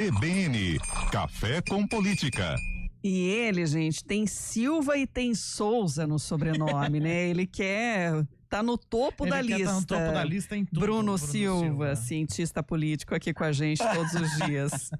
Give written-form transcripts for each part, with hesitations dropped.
CBN, Café com Política. E ele, gente, tem Silva e tem Souza no sobrenome, né? Ele tá no topo da lista. Tá no topo da lista em tudo. Bruno Silva, cientista político aqui com a gente todos os dias.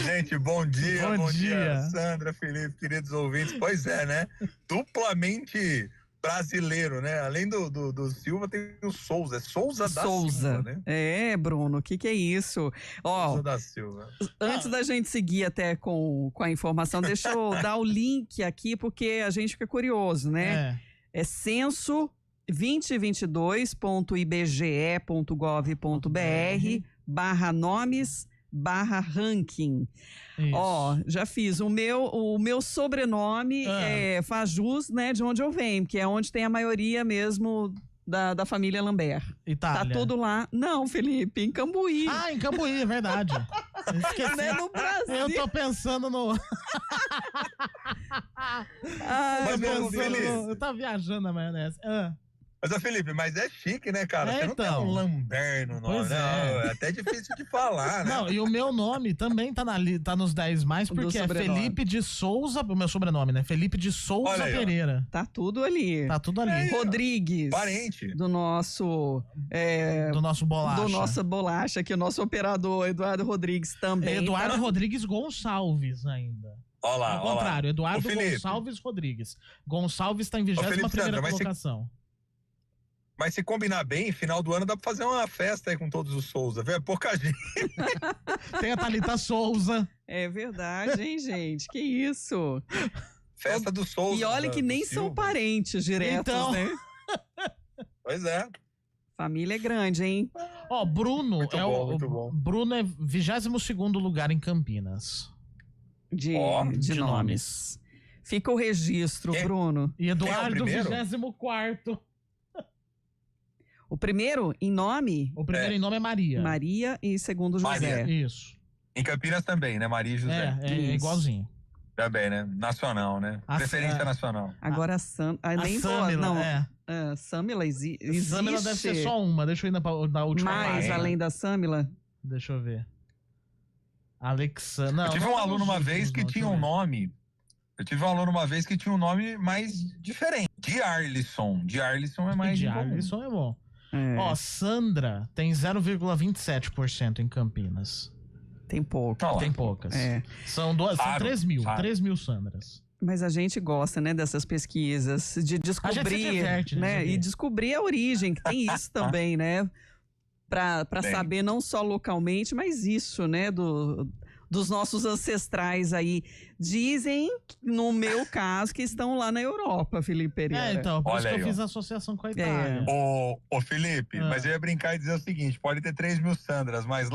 Gente, bom dia, Bom dia, Sandra, Felipe, queridos ouvintes. Pois é, né? Duplamente brasileiro, né? Além do Silva, tem o Souza. É Souza da Silva, né? É, Bruno, o que é isso? Souza da Silva. Antes da gente seguir até com a informação, deixa eu dar o link aqui, porque a gente fica curioso, né? É censo 2022.ibge.gov.br/nomes/ranking. Já fiz. O meu sobrenome faz jus, né, de onde eu venho, que é onde tem a maioria mesmo da família Lambert. Itália. Tá tudo lá. Não, Felipe, em Cambuí. Ah, em Cambuí, é verdade. Esqueci. Né, no Brasil. Eu tô pensando no... Eu tava viajando na maionese. Mas, Felipe, mas é chique, né, cara? Você não tem um Lambert no nome, não. É até difícil de falar, né? Não, e o meu nome também tá nos 10 mais, porque é Felipe de Souza, o meu sobrenome, né? Felipe de Souza Pereira. Tá tudo ali. Tá tudo ali. Rodrigues. Parente. Do nosso bolacha. Do nosso bolacha, que o nosso operador, Eduardo Rodrigues, também. Eduardo Rodrigues Gonçalves ainda. Olha lá, ao contrário, Eduardo Gonçalves Rodrigues. Gonçalves tá em 21ª colocação. Mas se combinar bem, final do ano dá pra fazer uma festa aí com todos os Souza, velho. Pouca gente. Tem a Thalita Souza. É verdade, hein, gente? Que isso? Festa do Souza. E olha que nem são parentes diretos, então, né? Pois é. Família é grande, hein? Bruno muito bom. Bruno é 22º lugar em Campinas. De nomes. Fica o registro, Bruno. E Eduardo, 24º. O primeiro em nome? O primeiro em nome é Maria. Maria e segundo José. Maria. Isso. Em Campinas também, né? Maria e José. É igualzinho. Também, né? Nacional, né? Preferência nacional. Agora a Samila, Samila existe. Samila deve ser só uma. Deixa eu ir na última. Mais além da Samila? Deixa eu ver. Alexandra. Eu tive um aluno uma vez que tinha um nome. Mais diferente. De Arlisson é mais. De Arlisson é bom. Sandra tem 0,27% em Campinas. Tem pouco. Tem poucas. São 3 mil Sandras. Mas a gente gosta, né, dessas pesquisas, de descobrir, a gente se diverte, né, e descobrir a origem, que tem isso também, né, pra saber não só localmente, mas isso, né, dos nossos ancestrais aí. Dizem, no meu caso, que estão lá na Europa, Felipe Pereira. Então, por isso que eu fiz a associação com a Itália. Ô Felipe, mas eu ia brincar e dizer o seguinte, pode ter 3 mil Sandras, mas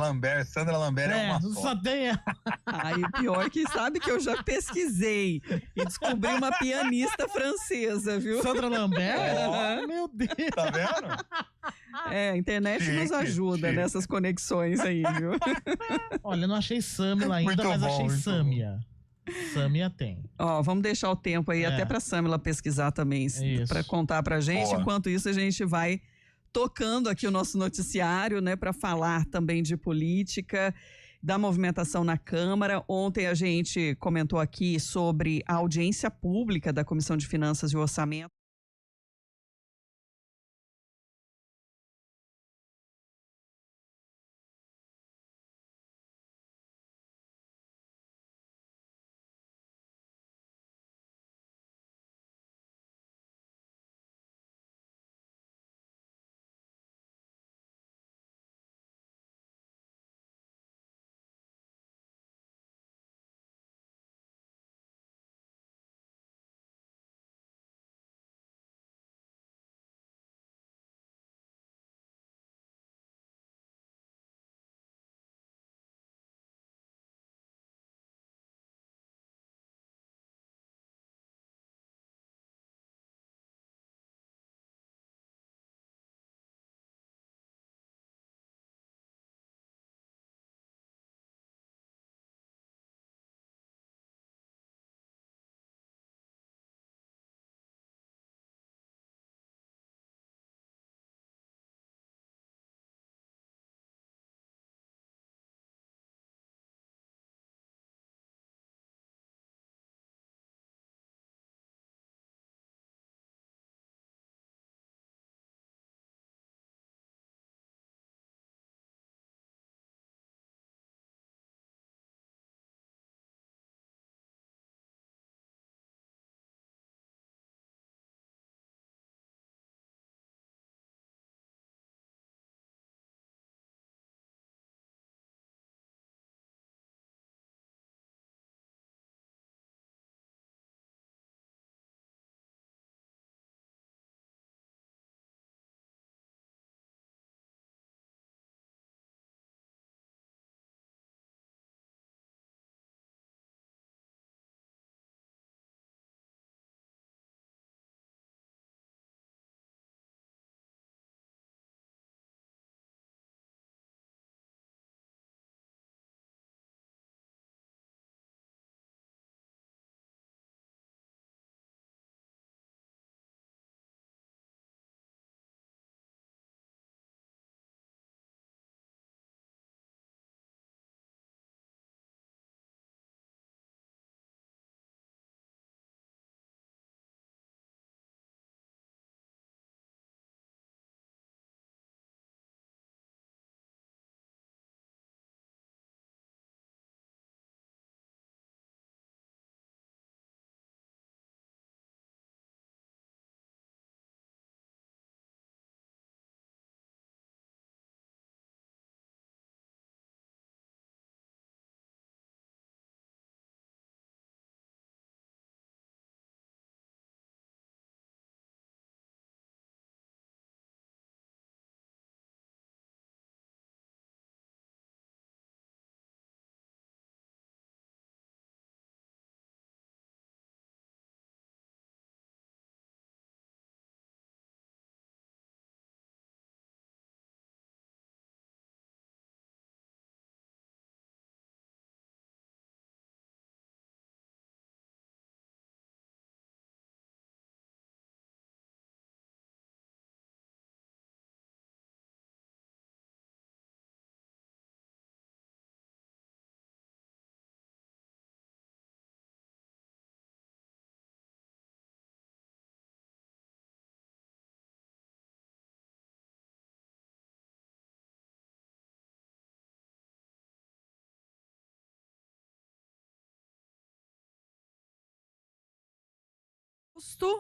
Sandra Lambert é uma só tem ela. Aí o pior é que sabe que eu já pesquisei e descobri uma pianista francesa, viu? Sandra Lambert? Meu Deus. Tá vendo? A internet nos ajuda nessas conexões aí, viu? Olha, eu não achei Samila ainda, mas achei Sâmia. Sâmia tem. Vamos deixar o tempo aí até pra Samila pesquisar também, pra contar pra gente. Enquanto isso, a gente vai tocando aqui o nosso noticiário, né, pra falar também de política, da movimentação na Câmara. Ontem a gente comentou aqui sobre a audiência pública da Comissão de Finanças e Orçamento.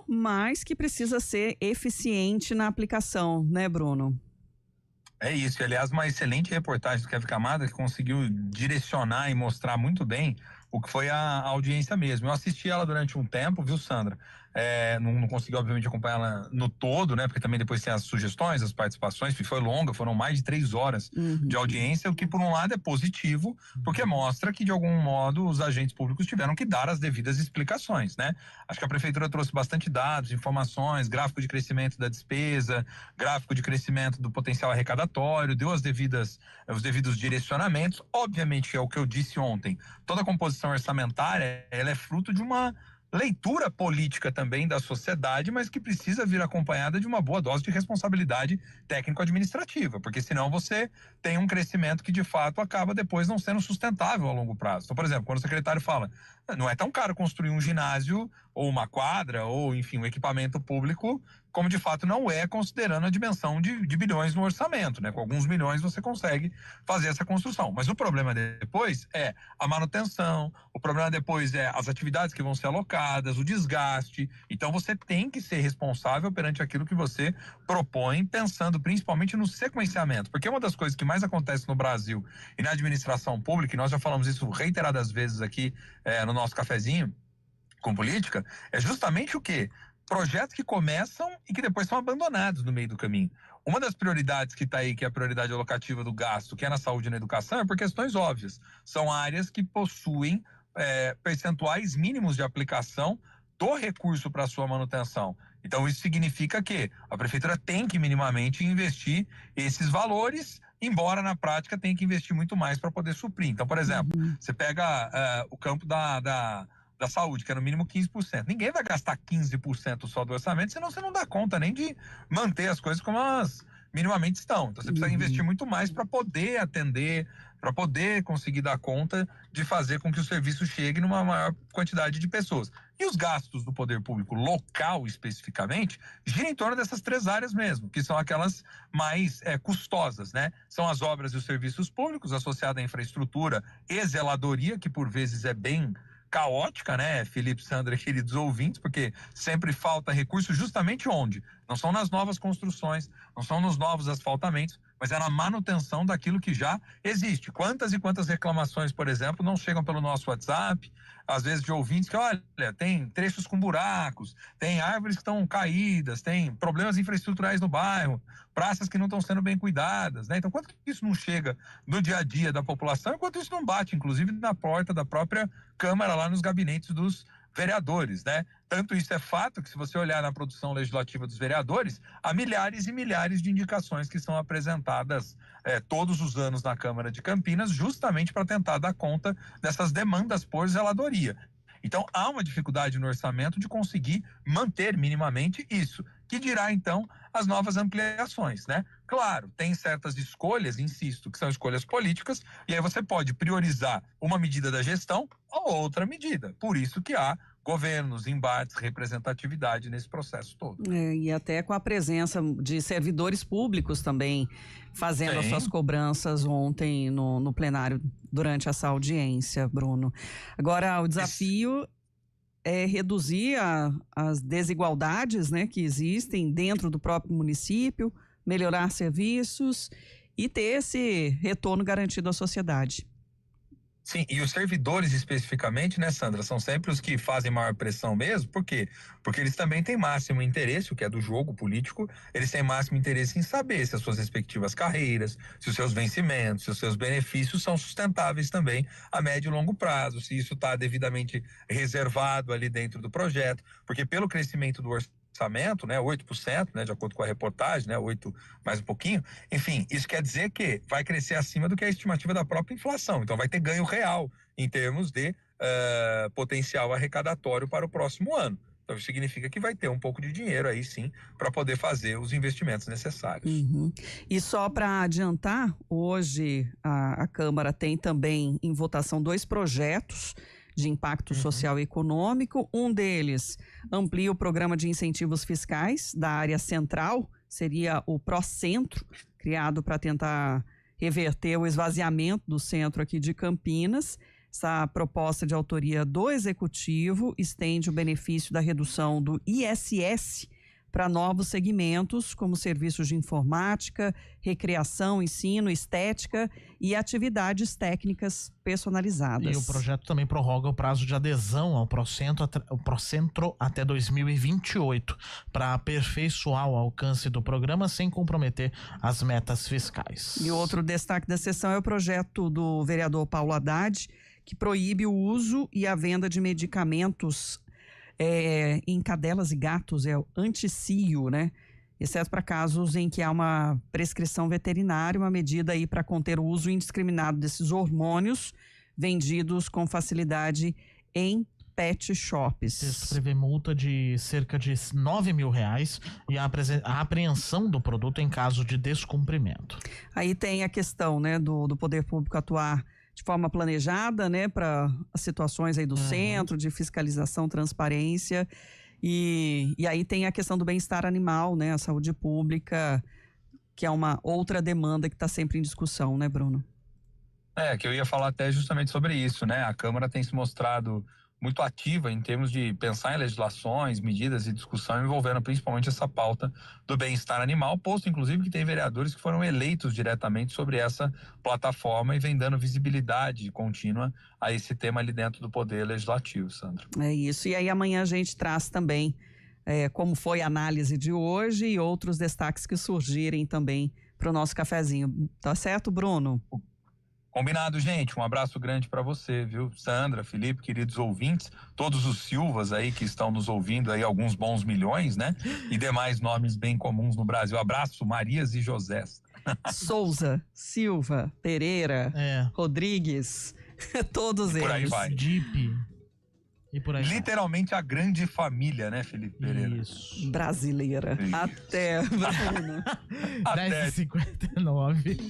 Mas que precisa ser eficiente na aplicação, né, Bruno? É isso, e aliás, uma excelente reportagem do Kevin Camada que conseguiu direcionar e mostrar muito bem o que foi a audiência mesmo. Eu assisti ela durante um tempo, viu, Sandra? Não consegui, obviamente, acompanhar ela no todo, né? Porque também depois tem as sugestões, as participações, que foi longa, foram mais de 3 horas de audiência, o que por um lado é positivo, porque mostra que de algum modo os agentes públicos tiveram que dar as devidas explicações, né? Acho que a prefeitura trouxe bastante dados, informações, gráfico de crescimento da despesa, gráfico de crescimento do potencial arrecadatório, deu os devidos direcionamentos. Obviamente que é o que eu disse ontem, toda a composição orçamentária, ela é fruto de uma leitura política também da sociedade, mas que precisa vir acompanhada de uma boa dose de responsabilidade técnico-administrativa, porque senão você tem um crescimento que de fato acaba depois não sendo sustentável a longo prazo. Então, por exemplo, quando o secretário fala, não é tão caro construir um ginásio ou uma quadra ou, enfim, um equipamento público, como de fato não é, considerando a dimensão de bilhões no orçamento, né? Com alguns milhões você consegue fazer essa construção. Mas o problema depois é a manutenção, o problema depois é as atividades que vão ser alocadas, o desgaste. Então você tem que ser responsável perante aquilo que você propõe, pensando principalmente no sequenciamento. Porque uma das coisas que mais acontece no Brasil e na administração pública, e nós já falamos isso reiteradas vezes aqui no nosso cafezinho com política, é justamente o quê? Projetos que começam e que depois são abandonados no meio do caminho. Uma das prioridades que está aí, que é a prioridade alocativa do gasto, que é na saúde e na educação, é por questões óbvias. São áreas que possuem percentuais mínimos de aplicação do recurso para sua manutenção. Então isso significa que a prefeitura tem que minimamente investir esses valores, embora na prática tenha que investir muito mais para poder suprir. Então, por exemplo, você pega o campo da saúde, que é no mínimo 15%. Ninguém vai gastar 15% só do orçamento, senão você não dá conta nem de manter as coisas como elas minimamente estão. Então você precisa investir muito mais para poder atender, para poder conseguir dar conta de fazer com que o serviço chegue numa maior quantidade de pessoas. E os gastos do poder público local, especificamente, giram em torno dessas 3 áreas mesmo, que são aquelas mais custosas, né? São as obras e os serviços públicos, associados à infraestrutura e zeladoria, que por vezes é bem caótica, né, Felipe, Sandra, queridos ouvintes, porque sempre falta recurso justamente onde? Não são nas novas construções, não são nos novos asfaltamentos, mas é na manutenção daquilo que já existe. Quantas e quantas reclamações, por exemplo, não chegam pelo nosso WhatsApp, às vezes de ouvintes que, olha, tem trechos com buracos, tem árvores que estão caídas, tem problemas infraestruturais no bairro, praças que não estão sendo bem cuidadas, né? Então, quanto isso não chega no dia a dia da população, enquanto isso não bate, inclusive, na porta da própria Câmara, lá nos gabinetes dos vereadores, né? Tanto isso é fato que, se você olhar na produção legislativa dos vereadores, há milhares e milhares de indicações que são apresentadas todos os anos na Câmara de Campinas, justamente para tentar dar conta dessas demandas por zeladoria. Então, há uma dificuldade no orçamento de conseguir manter minimamente isso, que dirá, então, as novas ampliações, né? Claro, tem certas escolhas, insisto, que são escolhas políticas, e aí você pode priorizar uma medida da gestão ou outra medida. Por isso que há governos, embates, representatividade nesse processo todo. E até com a presença de servidores públicos também fazendo as suas cobranças ontem no plenário durante essa audiência, Bruno. Agora, o desafio é reduzir as desigualdades, né, que existem dentro do próprio município, melhorar serviços e ter esse retorno garantido à sociedade. Sim, e os servidores especificamente, né, Sandra, são sempre os que fazem maior pressão mesmo. Por quê? Porque eles também têm máximo interesse, o que é do jogo político, eles têm máximo interesse em saber se as suas respectivas carreiras, se os seus vencimentos, se os seus benefícios são sustentáveis também a médio e longo prazo, se isso está devidamente reservado ali dentro do projeto, porque pelo crescimento do orçamento, né, 8%, né, de acordo com a reportagem, né, 8 mais um pouquinho, enfim, isso quer dizer que vai crescer acima do que a estimativa da própria inflação, então vai ter ganho real em termos de potencial arrecadatório para o próximo ano. Então isso significa que vai ter um pouco de dinheiro aí sim para poder fazer os investimentos necessários. E só para adiantar, hoje a Câmara tem também em votação 2 projetos de impacto social e econômico. Um deles amplia o programa de incentivos fiscais da área central, seria o Procentro, criado para tentar reverter o esvaziamento do centro aqui de Campinas. Essa proposta de autoria do Executivo estende o benefício da redução do ISS para novos segmentos, como serviços de informática, recreação, ensino, estética e atividades técnicas personalizadas. E o projeto também prorroga o prazo de adesão ao Procentro até 2028, para aperfeiçoar o alcance do programa sem comprometer as metas fiscais. E outro destaque da sessão é o projeto do vereador Paulo Haddad, que proíbe o uso e a venda de medicamentos em cadelas e gatos, é o anti-cio, né? Exceto para casos em que há uma prescrição veterinária, uma medida aí para conter o uso indiscriminado desses hormônios vendidos com facilidade em pet shops. O texto prevê multa de cerca de R$9 mil e a apreensão do produto em caso de descumprimento. Aí tem a questão, né, do poder público atuar de forma planejada, né, para as situações aí do centro, de fiscalização, transparência, e aí tem a questão do bem-estar animal, né, a saúde pública, que é uma outra demanda que está sempre em discussão, né, Bruno? Que eu ia falar até justamente sobre isso, né, a Câmara tem se mostrado muito ativa em termos de pensar em legislações, medidas e discussão envolvendo principalmente essa pauta do bem-estar animal, posto inclusive que tem vereadores que foram eleitos diretamente sobre essa plataforma e vem dando visibilidade contínua a esse tema ali dentro do Poder Legislativo, Sandra. É isso, e aí amanhã a gente traz também como foi a análise de hoje e outros destaques que surgirem também para o nosso cafezinho. Tá certo, Bruno? Combinado, gente. Um abraço grande para você, viu? Sandra, Felipe, queridos ouvintes, todos os Silvas aí que estão nos ouvindo aí, alguns bons milhões, né? E demais nomes bem comuns no Brasil. Abraço, Marias e Josés. Souza, Silva, Pereira, Rodrigues, todos eles. Por aí vai. Deep. E por aí literalmente a grande família, né, Felipe Pereira? Isso. Brasileira. Isso. Até, Bruno. 10h59.